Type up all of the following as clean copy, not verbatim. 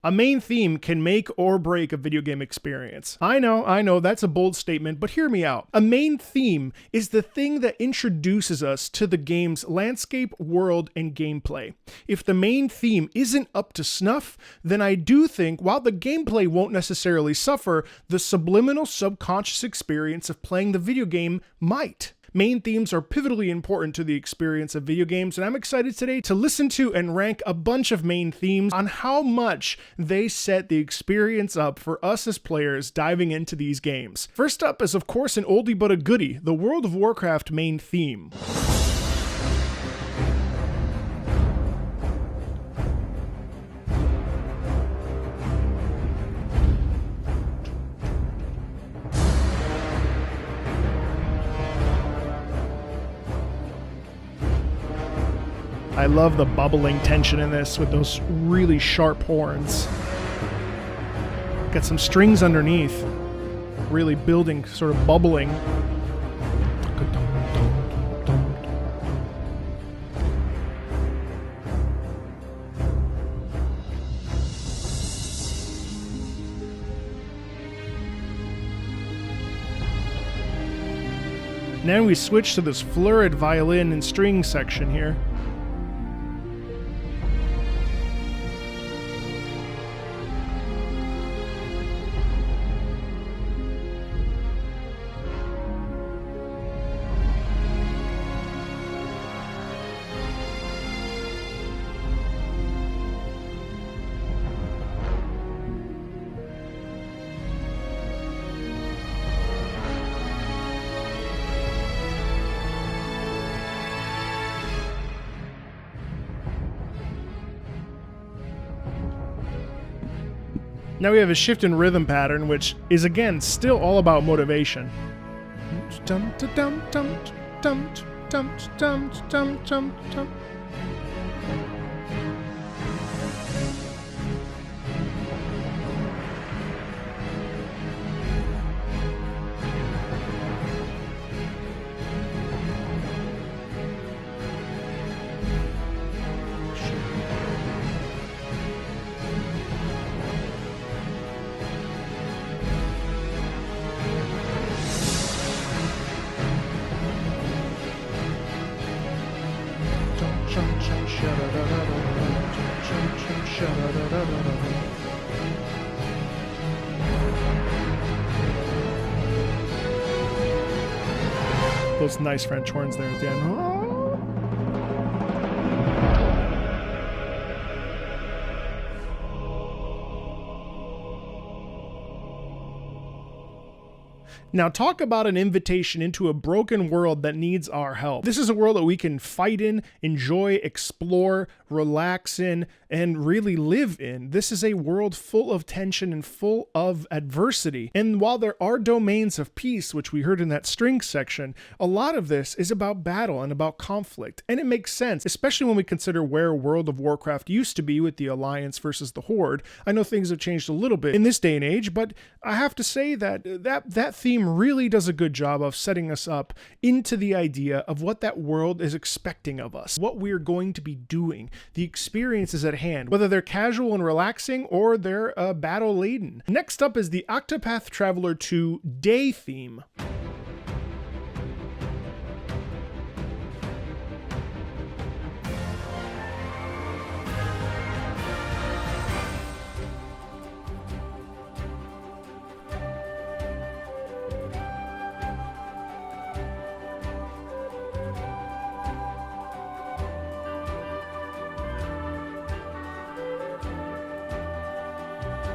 A main theme can make or break a video game experience. I know, that's a bold statement, but hear me out. A main theme is the thing that introduces us to the game's landscape, world, and gameplay. If the main theme isn't up to snuff, then I do think, while the gameplay won't necessarily suffer, the subliminal subconscious experience of playing the video game might. Main themes are pivotally important to the experience of video games, and I'm excited today to listen to and rank a bunch of main themes on how much they set the experience up for us as players diving into these games. First up is, of course, an oldie but a goodie, the World of Warcraft main theme. I love the bubbling tension in this with those really sharp horns. Got some strings underneath, really building, sort of bubbling. Now we switch to this florid violin and string section here. Now we have a shift in rhythm pattern, which is again still all about motivation. Those nice French horns there at the end. Now talk about an invitation into a broken world that needs our help. This is a world that we can fight in, enjoy, explore, relax in, and really live in. This is a world full of tension and full of adversity. And while there are domains of peace, which we heard in that string section, a lot of this is about battle and about conflict. And it makes sense, especially when we consider where World of Warcraft used to be with the Alliance versus the Horde. I know things have changed a little bit in this day and age, but I have to say that theme really does a good job of setting us up into the idea of what that world is expecting of us, what we're going to be doing, the experiences at hand, whether they're casual and relaxing or they're battle-laden. Next up is the Octopath Traveler 2 Day theme.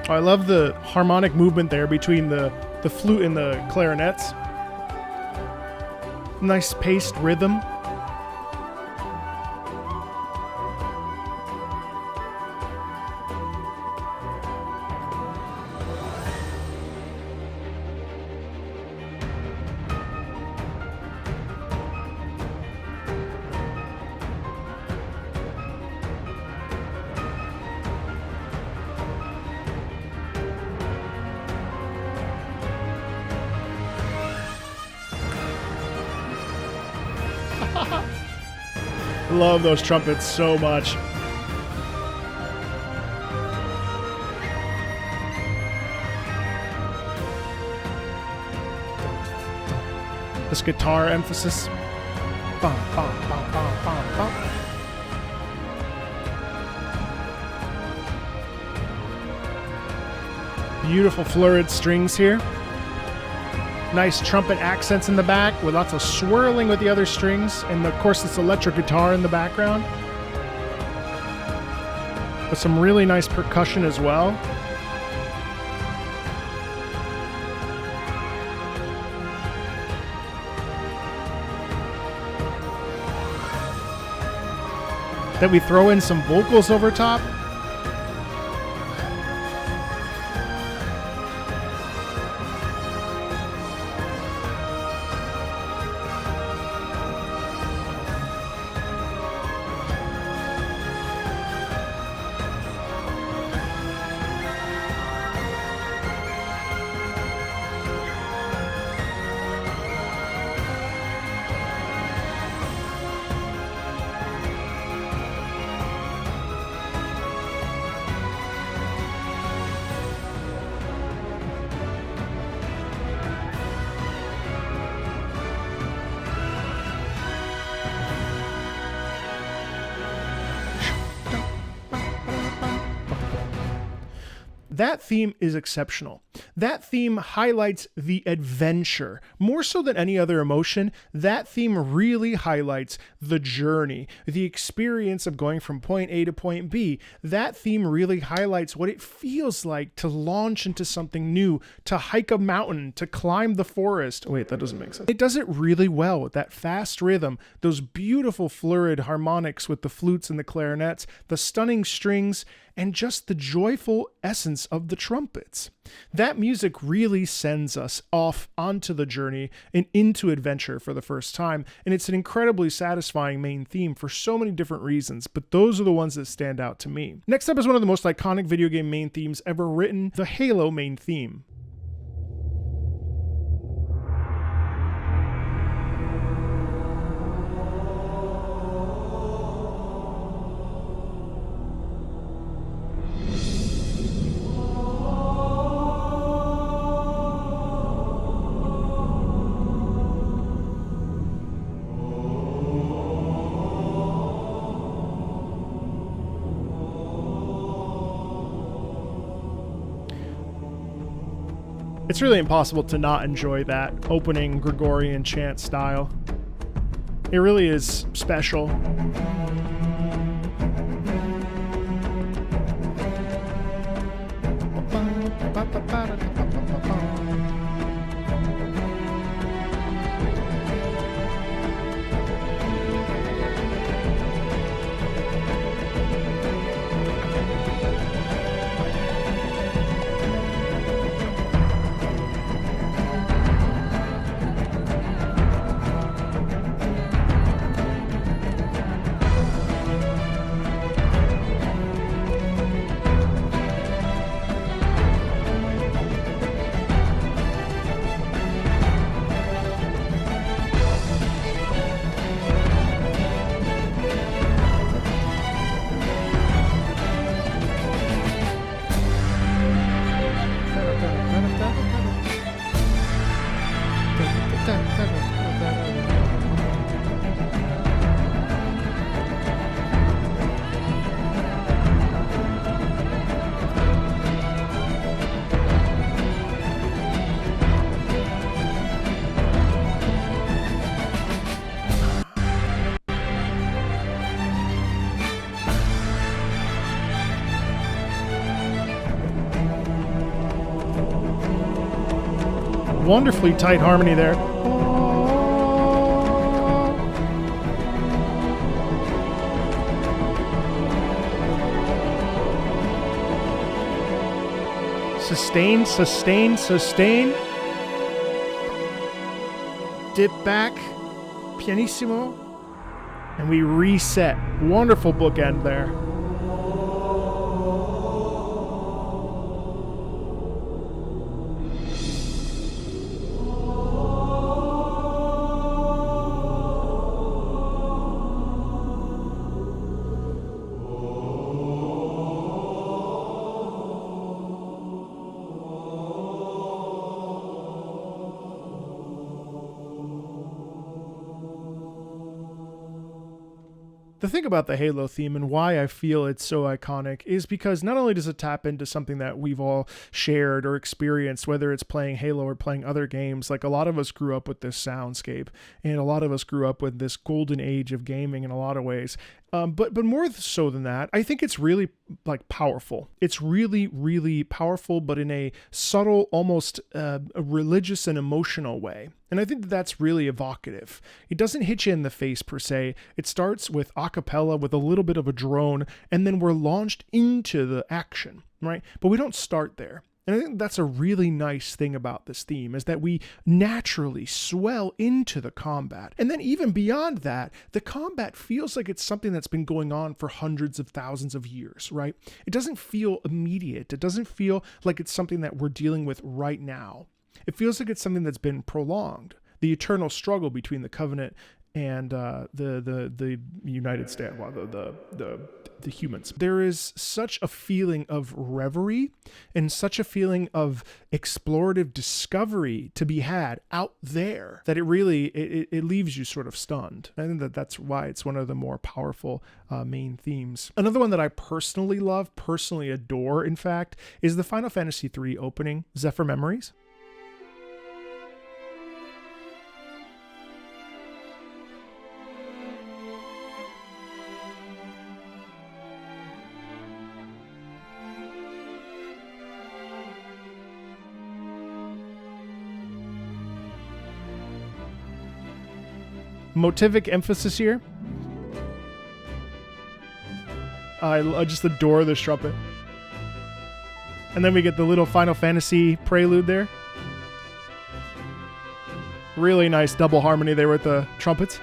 I love the harmonic movement there between the flute and the clarinets. Nice paced rhythm. Love those trumpets so much. This guitar emphasis. Bum, bum, bum, bum, bum, bum. Beautiful florid strings here. Nice trumpet accents in the back with lots of swirling with the other strings. And of course this electric guitar in the background. With some really nice percussion as well. Then we throw in some vocals over top. That theme is exceptional. That theme highlights the adventure. More so than any other emotion, that theme really highlights the journey, the experience of going from point A to point B. That theme really highlights what it feels like to launch into something new, to hike a mountain, to climb the forest. Wait, that doesn't make sense. It does it really well with that fast rhythm, those beautiful florid harmonics with the flutes and the clarinets, the stunning strings, and just the joyful essence of the trumpets. That music really sends us off onto the journey and into adventure for the first time, and it's an incredibly satisfying main theme for so many different reasons, but those are the ones that stand out to me. Next up is one of the most iconic video game main themes ever written, the Halo main theme. It's really impossible to not enjoy that opening Gregorian chant style. It really is special. Wonderfully tight harmony there. Sustain, sustain, sustain. Dip back. Pianissimo. And we reset. Wonderful bookend there. The thing about the Halo theme and why I feel it's so iconic is because not only does it tap into something that we've all shared or experienced, whether it's playing Halo or playing other games, like a lot of us grew up with this soundscape, and a lot of us grew up with this golden age of gaming in a lot of ways. But more so than that, I think it's really like powerful. It's really, really powerful, but in a subtle, almost a religious and emotional way. And I think that's really evocative. It doesn't hit you in the face per se. It starts with a cappella with a little bit of a drone, and then we're launched into the action, right? But we don't start there. And I think that's a really nice thing about this theme, is that we naturally swell into the combat. And then even beyond that, the combat feels like it's something that's been going on for hundreds of thousands of years, right? It doesn't feel immediate. It doesn't feel like it's something that we're dealing with right now. It feels like it's something that's been prolonged. The eternal struggle between the Covenant and the United States, well, the humans. There is such a feeling of reverie and such a feeling of explorative discovery to be had out there that it really it leaves you sort of stunned. I think that's why it's one of the more powerful main themes. Another one that I personally love, personally adore, in fact, is the Final Fantasy III opening, Zephyr Memories. Motivic emphasis here. I just adore this trumpet. And then we get the little Final Fantasy prelude there. Really nice double harmony there with the trumpets.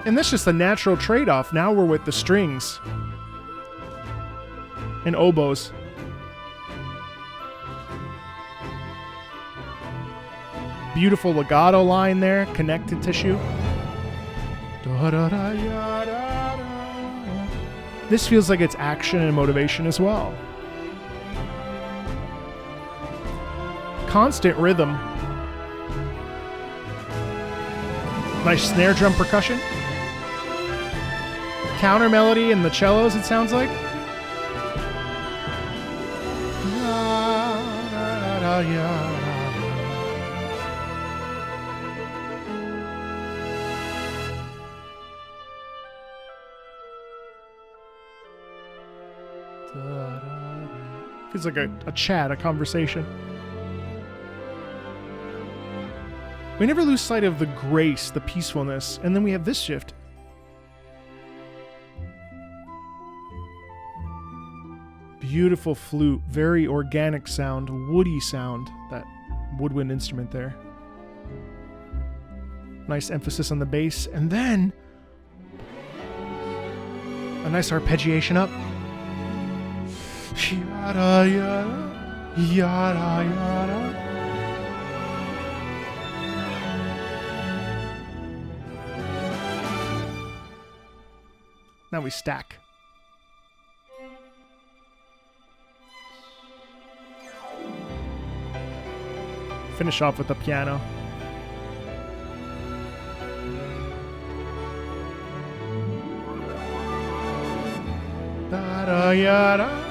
And that's just a natural trade-off. Now we're with the strings and oboes. Beautiful legato line there, connected tissue. This feels like it's action and motivation as well. Constant rhythm. Nice snare drum percussion. Counter melody in the cellos, it sounds like. Feels like a chat, a conversation. We never lose sight of the grace, the peacefulness, and then we have this shift. Beautiful flute, very organic sound, woody sound, that woodwind instrument there. Nice emphasis on the bass, and then a nice arpeggiation up. Yada, yada, yada, yada. Now we stack. Finish off with the piano. Da, yada.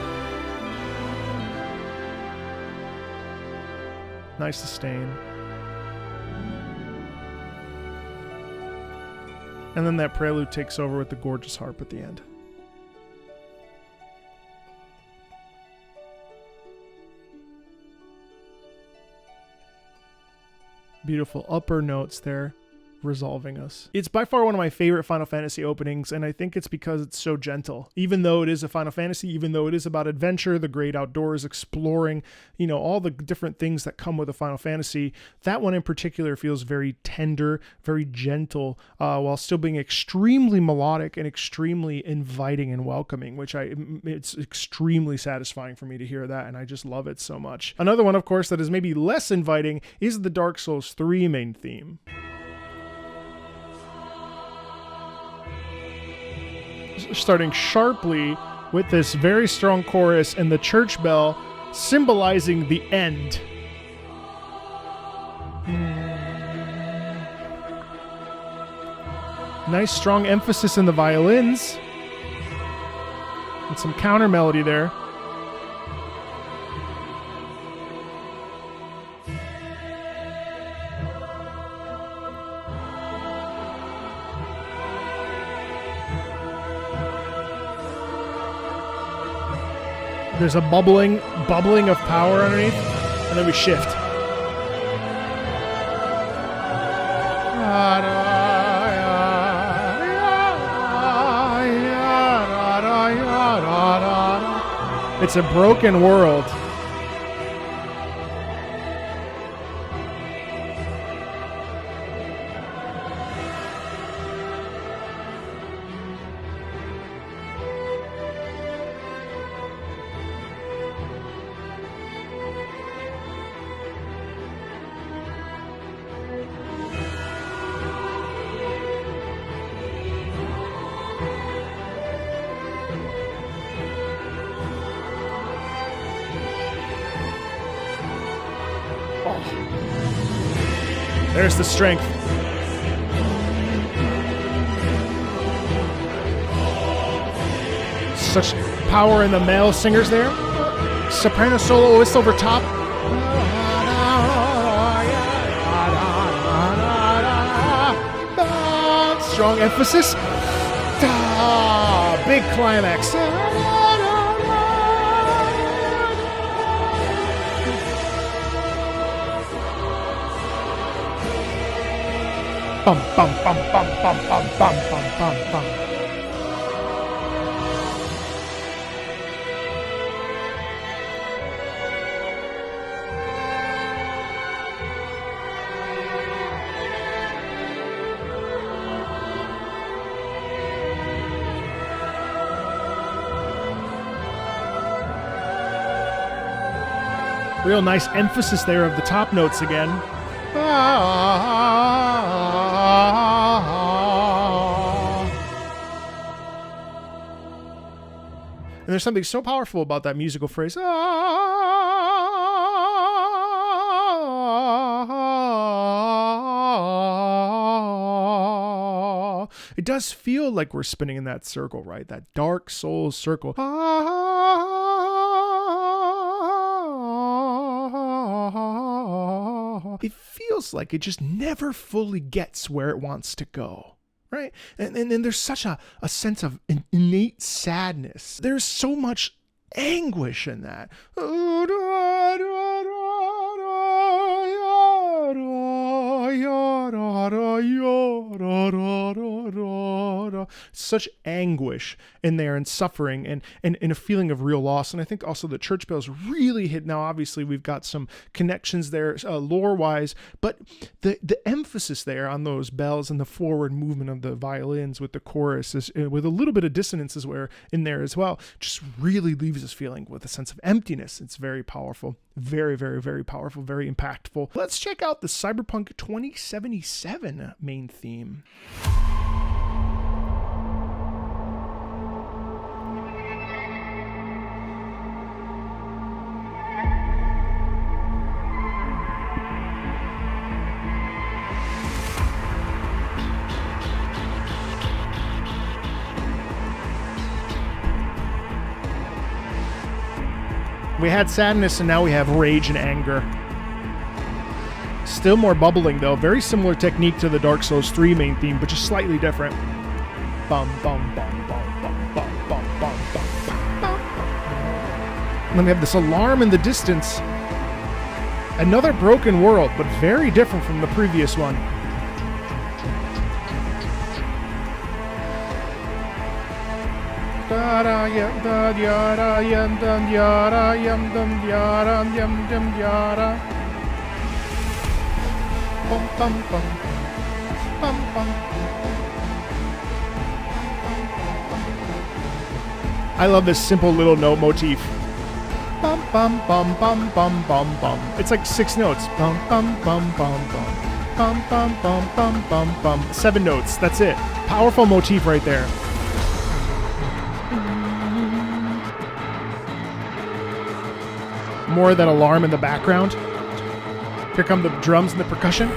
Nice sustain. And then that prelude takes over with the gorgeous harp at the end. Beautiful upper notes there, resolving us. It's by far one of my favorite Final Fantasy openings, and I think it's because it's so gentle. Even though it is a Final Fantasy, even though it is about adventure, the great outdoors, exploring, all the different things that come with a Final Fantasy, that one in particular feels very tender, very gentle, while still being extremely melodic and extremely inviting and welcoming, which it's extremely satisfying for me to hear that, and I just love it so much. Another one, of course, that is maybe less inviting is the Dark Souls 3 main theme. Starting sharply with this very strong chorus and the church bell symbolizing the end. Nice strong emphasis in the violins. And some counter melody there. There's a bubbling of power underneath, and then we shift. It's a broken world. There's the strength. Such power in the male singers there. Soprano soloist over top. Strong emphasis. Big climax. Bum bum bum bum bum bum bum bum bum bum. Real nice emphasis there of the top notes again. And there's something so powerful about that musical phrase. It does feel like we're spinning in that circle, right? That dark soul circle. It feels like it just never fully gets where it wants to go, right? And there's such a sense of innate sadness. There's so much anguish in that. Such anguish in there and suffering and a feeling of real loss. And I think also the church bells really hit. Now, obviously, we've got some connections there lore-wise, but the emphasis there on those bells and the forward movement of the violins with the chorus is, with a little bit of dissonance as well in there as well, just really leaves us feeling with a sense of emptiness. It's very powerful. Very, very, very powerful, very impactful. Let's check out the Cyberpunk 2077 main theme. We had sadness, and now we have rage and anger. Still more bubbling, though. Very similar technique to the Dark Souls 3 main theme, but just slightly different. Bum, bum, bum, bum, bum, bum, bum, bum, bum, bum. And then we have this alarm in the distance. Another broken world, but very different from the previous one. I love this simple little note motif. Bum bum bum bum bum bum bum. It's like 6 notes. Bum bum bum bum bum. Bum bum bum bum bum bum. 7 notes. That's it. Powerful motif right there. More of that alarm in the background. Here come the drums and the percussion.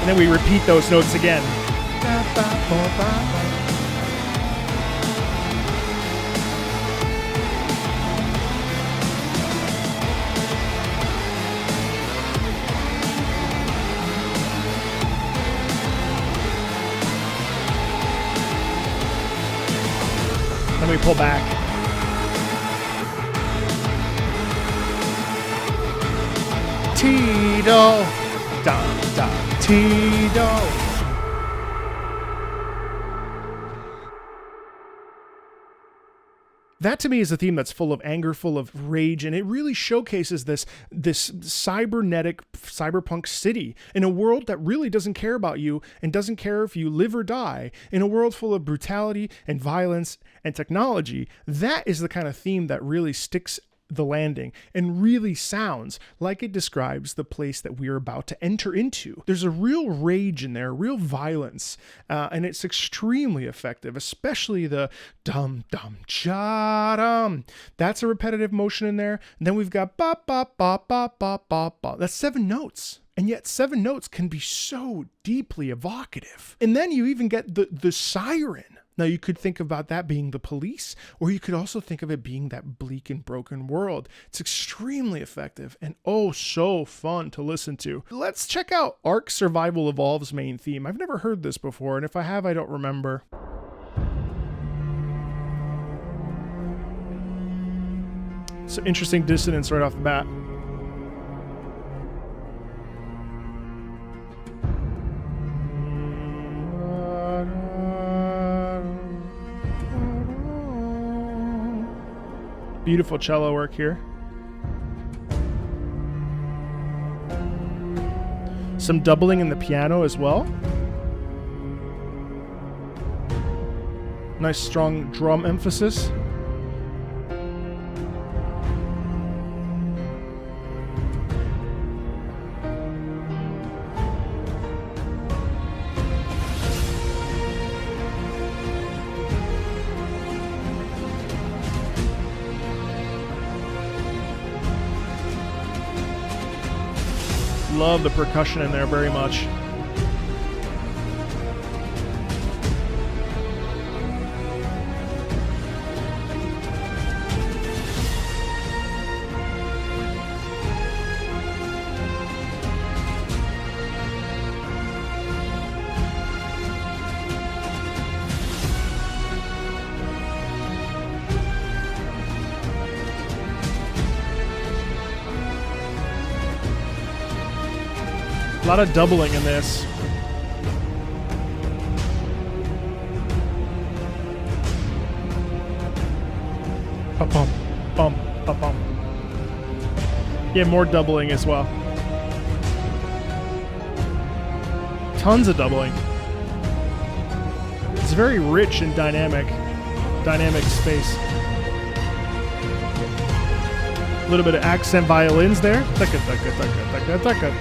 And then we repeat those notes again. Then we pull back. Tito, da da, Tito. That to me is a theme that's full of anger, full of rage, and it really showcases this cyberpunk city in a world that really doesn't care about you and doesn't care if you live or die, in a world full of brutality and violence and technology. That is the kind of theme that really sticks the landing and really sounds like it describes the place that we're about to enter into. There's a real rage in there, real violence, and it's extremely effective, especially the dum dum cha dum. That's a repetitive motion in there. And then we've got ba ba ba ba ba ba ba. That's 7 notes. And yet 7 notes can be so deeply evocative. And then you even get the siren. Now, you could think about that being the police, or you could also think of it being that bleak and broken world. It's extremely effective and oh so fun to listen to. Let's check out Ark Survival Evolved's main theme. I've never heard this before, and if I have, I don't remember. Some interesting dissonance right off the bat. Beautiful cello work here. Some doubling in the piano as well. Nice strong drum emphasis. Love the percussion in there very much. A lot of doubling in this. Ba-bum, bum, ba-bum. Yeah, more doubling as well. Tons of doubling. It's very rich and dynamic space. A little bit of accent violins there. Taka, taka, taka, taka, taka.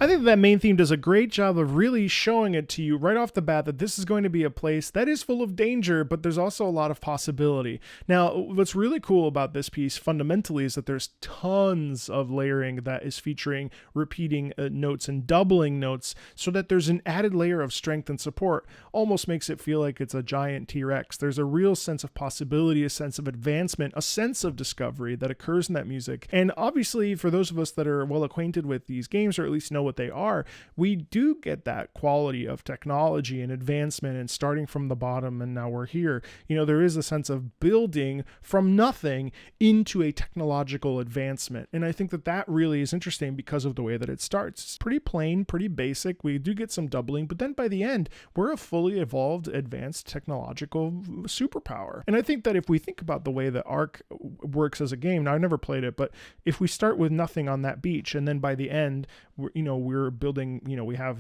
I think that main theme does a great job of really showing it to you right off the bat that this is going to be a place that is full of danger, but there's also a lot of possibility. Now, what's really cool about this piece fundamentally is that there's tons of layering that is featuring repeating notes and doubling notes so that there's an added layer of strength and support. Almost makes it feel like it's a giant T-Rex. There's a real sense of possibility, a sense of advancement, a sense of discovery that occurs in that music. And obviously, for those of us that are well acquainted with these games, or at least know what what they are, we do get that quality of technology and advancement and starting from the bottom, and now we're here. You know, there is a sense of building from nothing into a technological advancement. And I think that that really is interesting because of the way that it starts. It's pretty plain, pretty basic. We do get some doubling, but then by the end, we're a fully evolved, advanced technological superpower. And I think that if we think about the way that Ark works as a game, now I've never played it, but if we start with nothing on that beach, and then by the end, we're building, we have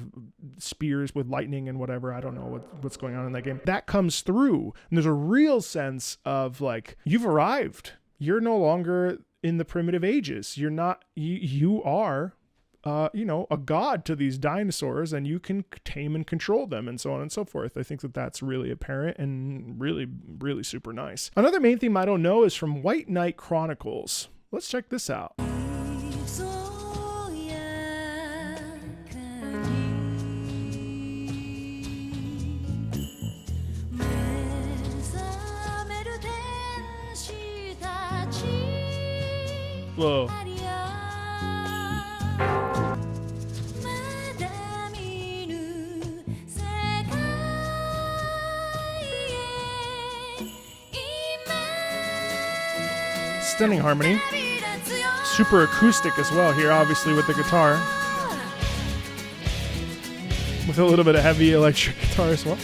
spears with lightning and whatever. I don't know what's going on in that game. That comes through, and there's a real sense of like, you've arrived. You're no longer in the primitive ages. You're not, you are, a god to these dinosaurs, and you can tame and control them, and so on and so forth. I think that that's really apparent and really, really super nice. Another main theme I don't know is from White Knight Chronicles. Let's check this out. Whoa. Stunning harmony. Super acoustic as well here, obviously, with the guitar. With a little bit of heavy electric guitar as well.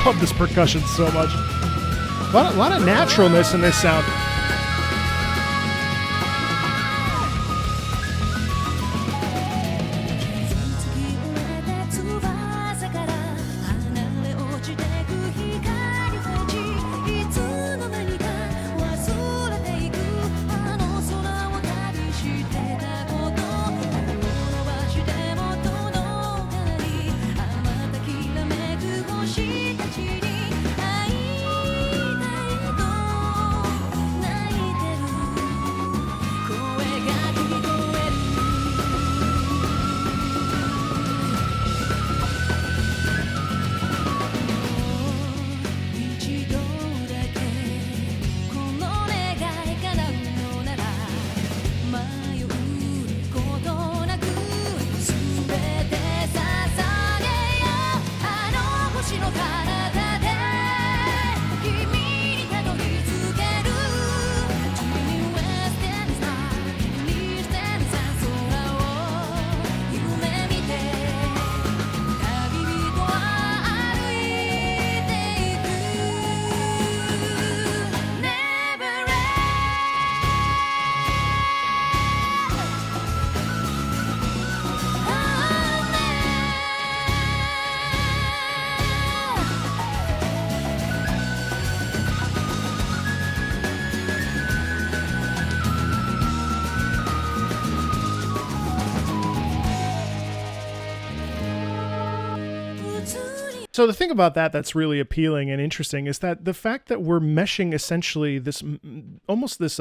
Love this percussion so much. A lot of naturalness in this sound. So the thing about that's really appealing and interesting is that the fact that we're meshing essentially this almost this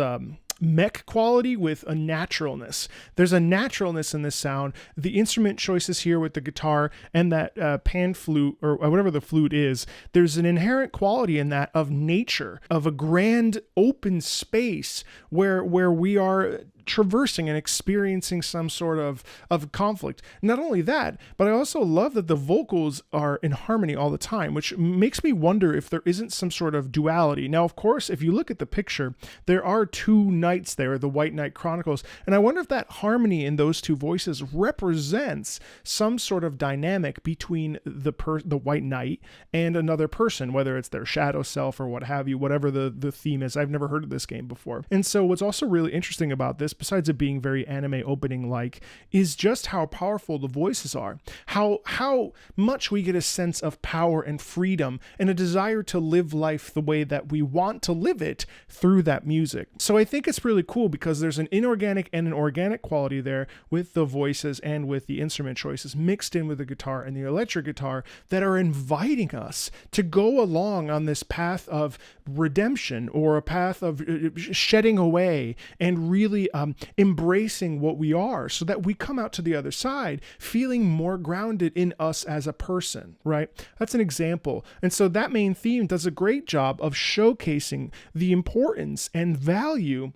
mech quality with a naturalness. There's a naturalness in this sound. The instrument choices here with the guitar and that pan flute, or whatever the flute is, there's an inherent quality in that of nature, of a grand open space where we are traversing and experiencing some sort of conflict. Not only that, but I also love that the vocals are in harmony all the time, which makes me wonder if there isn't some sort of duality. Now, of course, if you look at the picture, there are two knights there, the White Knight Chronicles, and I wonder if that harmony in those two voices represents some sort of dynamic between the White Knight and another person, whether it's their shadow self or what have you, whatever the theme is. I've never heard of this game before. And so what's also really interesting about this, besides it being very anime opening like, is just how powerful the voices are, how much we get a sense of power and freedom and a desire to live life the way that we want to live it through that music. So I think it's really cool because there's an inorganic and an organic quality there with the voices and with the instrument choices mixed in with the guitar and the electric guitar that are inviting us to go along on this path of redemption, or a path of shedding away and really embracing what we are, so that we come out to the other side feeling more grounded in us as a person, right? That's an example. And so that main theme does a great job of showcasing the importance and value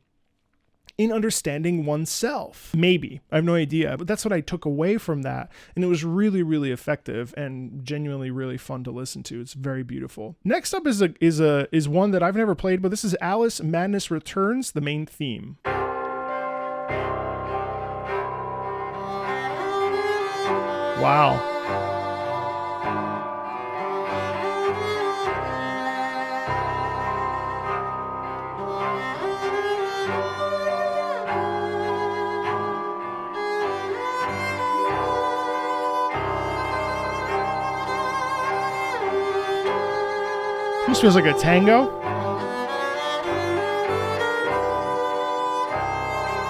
in understanding oneself. Maybe. I have no idea, but that's what I took away from that. And it was really, really effective and genuinely really fun to listen to. It's very beautiful. Next up is one that I've never played, but this is Alice Madness Returns, the main theme. Wow. This feels like a tango.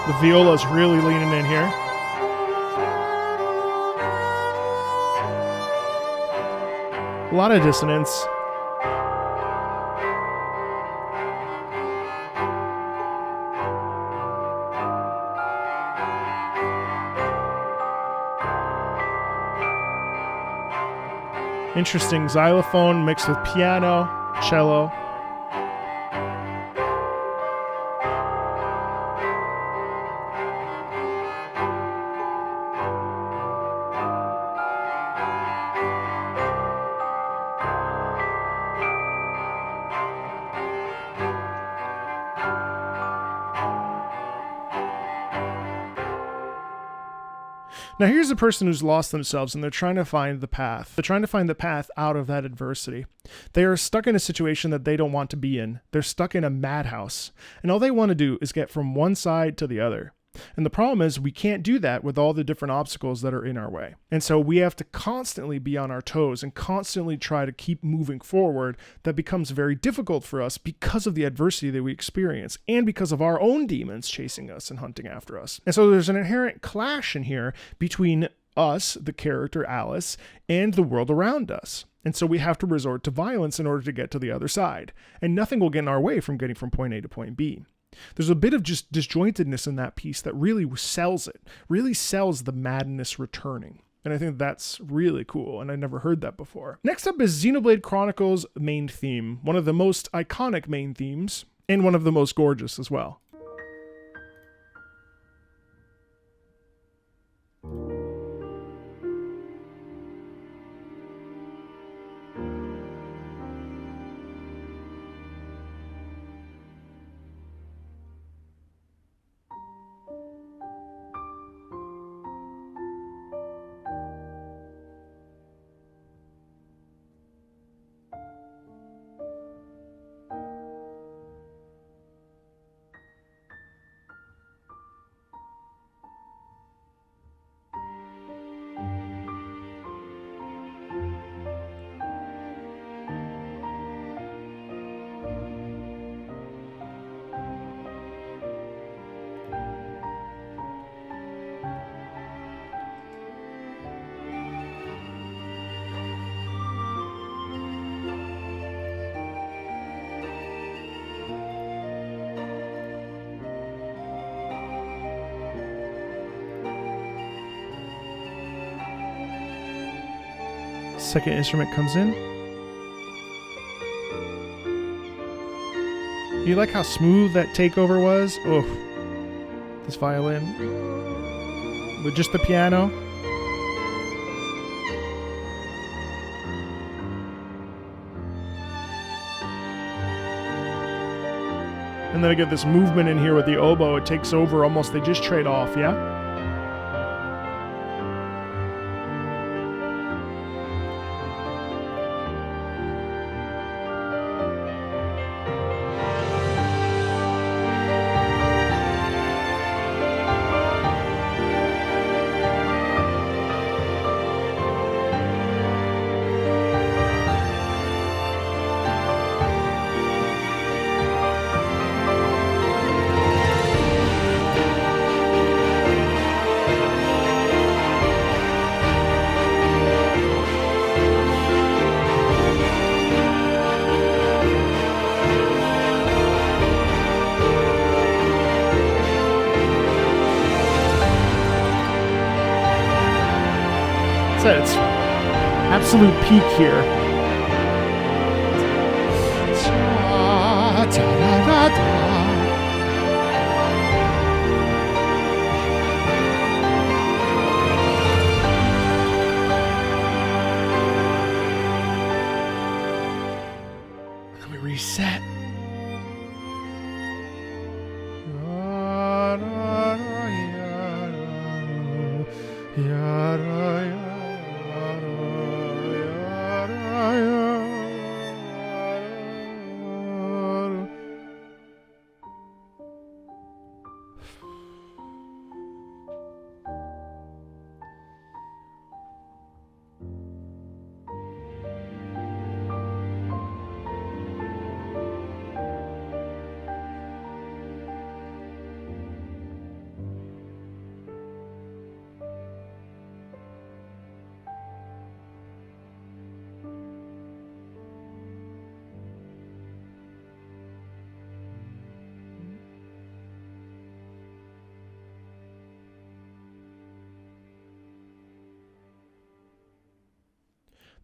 The viola's really leaning in here. A lot of dissonance. Interesting xylophone mixed with piano, cello. Now here's a person who's lost themselves and they're trying to find the path. They're trying to find the path out of that adversity. They are stuck in a situation that they don't want to be in. They're stuck in a madhouse. And all they want to do is get from one side to the other. And the problem is we can't do that with all the different obstacles that are in our way. And so we have to constantly be on our toes and constantly try to keep moving forward. That becomes very difficult for us because of the adversity that we experience and because of our own demons chasing us and hunting after us. And so there's an inherent clash in here between us, the character Alice, and the world around us. And so we have to resort to violence in order to get to the other side. And nothing will get in our way from getting from point A to point B. There's a bit of just disjointedness in that piece that really sells it, really sells the madness returning. And I think that's really cool, and I never heard that before. Next up is Xenoblade Chronicles main theme, one of the most iconic main themes, and one of the most gorgeous as well. Second instrument comes in. You like how smooth that takeover was? Oh, this violin with just the piano. And then I get this movement in here with the oboe. It takes over almost. They just trade off, yeah? It's absolute peak here. Let me reset.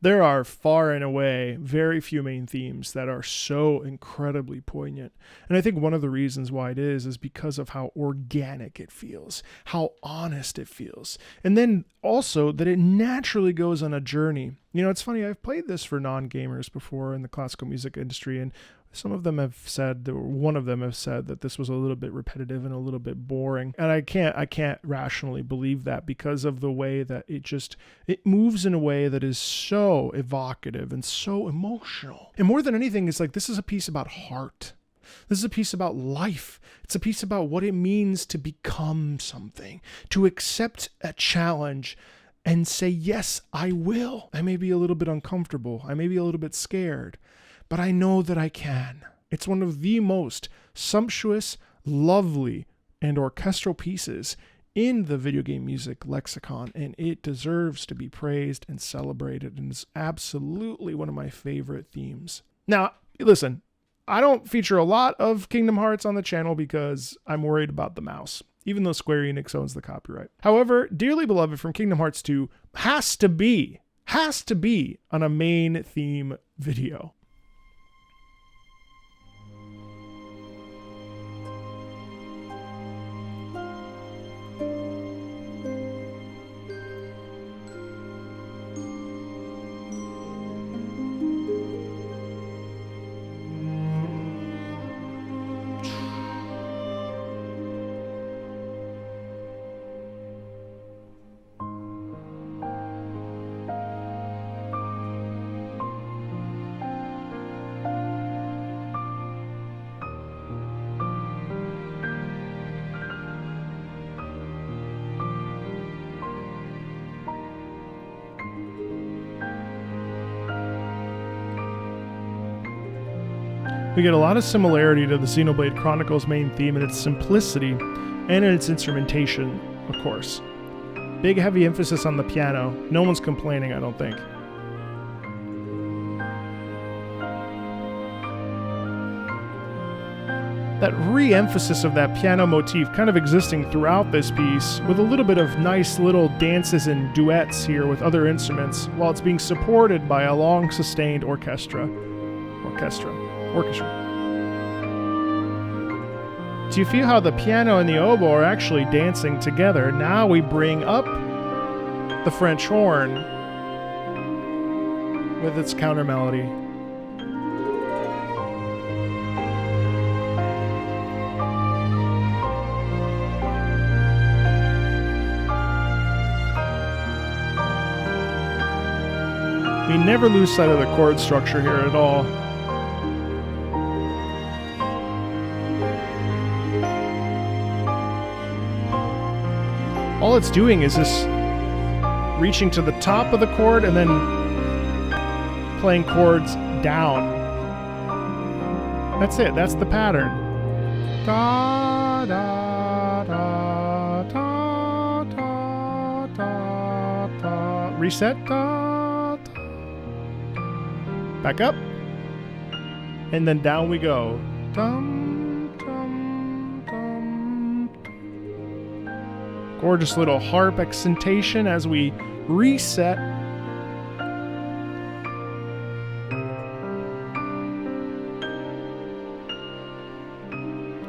There are far and away very few main themes that are so incredibly poignant. And I think one of the reasons why it is because of how organic it feels, how honest it feels. And then also that it naturally goes on a journey. You know, it's funny, I've played this for non-gamers before in the classical music industry, and some of them have said, or one of them have said, that this was a little bit repetitive and a little bit boring. And I can't rationally believe that because of the way that it moves in a way that is so evocative and so emotional. And more than anything, it's like, this is a piece about heart. This is a piece about life. It's a piece about what it means to become something, to accept a challenge and say, yes, I will. I may be a little bit uncomfortable. I may be a little bit scared, but I know that I can. It's one of the most sumptuous, lovely, and orchestral pieces in the video game music lexicon, and it deserves to be praised and celebrated, and is absolutely one of my favorite themes. Now, listen, I don't feature a lot of Kingdom Hearts on the channel because I'm worried about the mouse, even though Square Enix owns the copyright. However, Dearly Beloved from Kingdom Hearts 2 has to be on a main theme video. We get a lot of similarity to the Xenoblade Chronicles main theme in its simplicity and in its instrumentation, of course. Big heavy emphasis on the piano. No one's complaining, I don't think. that re-emphasis of that piano motif kind of existing throughout this piece, with a little bit of nice little dances and duets here with other instruments, while it's being supported by a long sustained orchestra. Do you feel how the piano and the oboe are actually dancing together? Now we bring up the French horn with its counter melody. We never lose sight of the chord structure here at all. All it's doing is just reaching to the top of the chord and then playing chords down. That's it. That's the pattern. Da, da, da, da, da, da, da. Reset. Da, da. Back up. And then down we go. Dum, dum, dum. Gorgeous little harp accentation as we reset.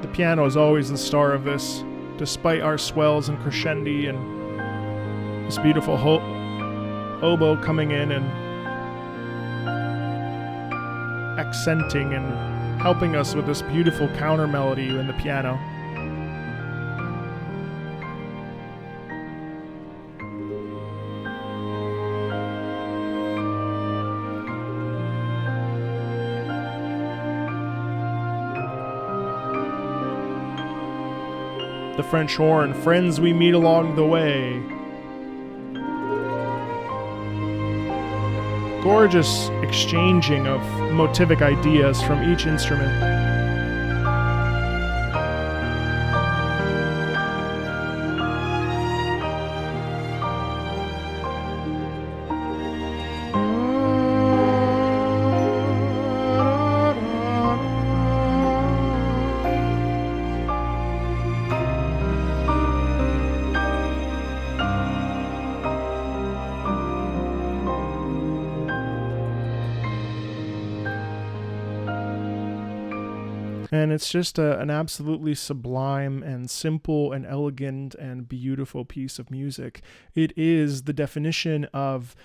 The piano is always the star of this, despite our swells and crescendi and this beautiful oboe coming in and accenting and helping us with this beautiful counter melody in the piano. The French horn, friends we meet along the way. Gorgeous exchanging of motivic ideas from each instrument. And it's just an absolutely sublime and simple and elegant and beautiful piece of music. It is the definition of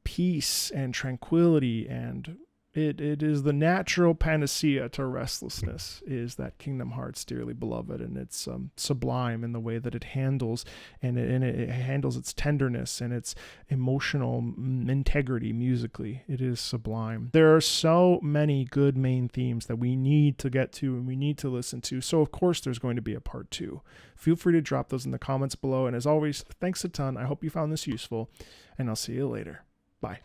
peace and tranquility, and it is the natural panacea to restlessness, is that Kingdom Hearts Dearly Beloved, and it's sublime in the way that it handles, and it handles its tenderness and its emotional integrity musically. It is sublime. There are so many good main themes that we need to get to and we need to listen to, so of course there's going to be a part 2. Feel free to drop those in the comments below, and as always, thanks a ton. I hope you found this useful, and I'll see you later. Bye.